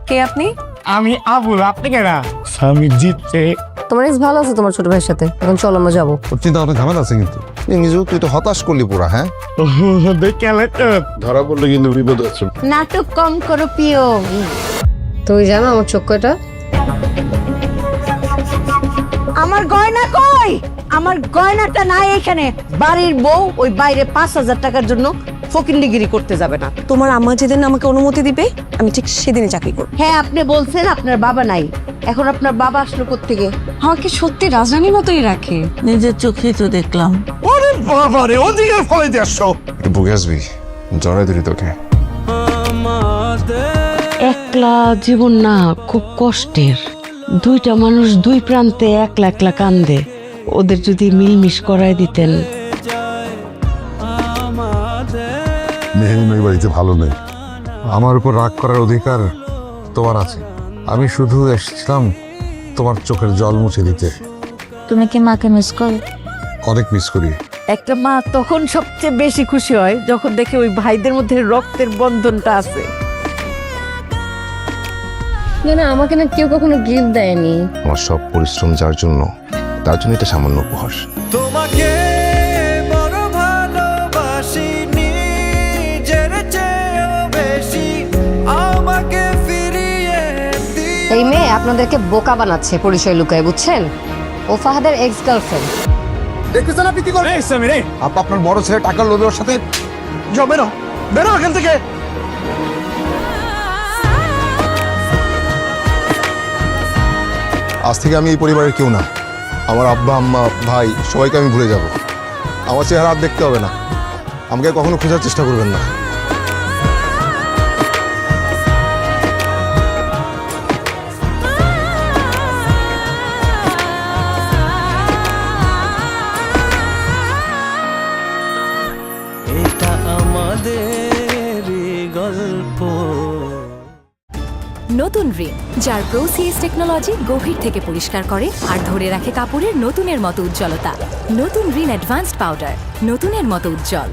কে আপনি? আমি আবুল, আপনি কেনা? আমি জিতছে। তোমার এক্স ভালো আছে তোমার ছোট ভাইয়ের সাথে? এখন চলো আমরা যাবো। তোর চিন্তা অনেক ঝামেলা আছে কিন্তু নিজেও তুই তো হতাশ করলি পুরা। হ্যাঁ দেখে ধরা পড়লে কিন্তু বিপদ আছে। নাটক কম করো প্রিয়। তুমি জানো আমার চোখ কয়টা? আমার গয়না কই? আমার গয়নাটা নাই এখানে। বাড়ির বউ ওই বাইরে 5,000 টাকার জন্য ফকিন্ডিগিরি করতে যাবে না। তোমার আম্মা যেদিন আমাকে অনুমতি দিবে আমি ঠিক সেদিনই চাকরি করব। হ্যাঁ, আপনি বলছেন আপনার বাবা নাই, এখন আপনার বাবা আসলো কোত্থেকে? আমাকে সত্যি রাজধানীর মতোই রাখে। নিজের চোখেই তো দেখলাম। ওরে বাবা রে, ওদিকে ফলে দিয়ে আসছো। একটু বুকে আসবি, জড়াই ধরি তোকে। একলা জীবন না, খুব কষ্টের। দুইটা মানুষ দুই প্রান্তে একলা একলা কান্দে। ওদের যদি মিলমিশ করাই দিতেন। মেহেরিন ওই বাড়িতে ভালো নেই। আমার উপর রাগ করার অধিকার তোমার আছে। আমি শুধু এসেছিলাম তোমার চোখের জল মুছে দিতে। তুমি কি মাকে মিস করো? অনেক মিস করি। একটা মা তখন সবচেয়ে বেশি খুশি হয় যখন দেখে ওই ভাইদের মধ্যে রক্তের বন্ধনটা আছে। না আমাকে না কেউ কখনো গিফট দেয়নি। আমার সব পরিশ্রম যার জন্য, তার জন্য এটা সামান্য উপহার। তোমাকে বড় ভালোবাসি, নিজের চেয়েও বেশি আমাকে ফিরিয়ে দিও। এই মেয়ে আপনাদেরকে বোকা বানাচ্ছে পরিচয় লুকায়, বুঝছেন? ও ফাহাদের এক্স গার্লফ্রেন্ড। দেখতেছেন আপনি কি করবেন? আপা আপনার বড় ছেলে টাকার লোভে ওর সাথে যাও। বেরো বেরো এখান থেকে। আজ থেকে আমি এই পরিবারের কেউ না। আমার আব্বা আম্মা ভাই সবাইকে আমি ভুলে যাব। আমার চেহারা আর দেখতে হবে না। আমাকে কখনো খোঁজার চেষ্টা করবেন না। এটা আমাদের গল্প। নতুন রিন, যার প্রোসিএস টেকনোলজি গভীর থেকে পরিষ্কার করে আর ধরে রাখে কাপড়ের নতুনের মতো উজ্জ্বলতা। নতুন রিন অ্যাডভান্সড পাউডার, নতুনের মতো উজ্জ্বল।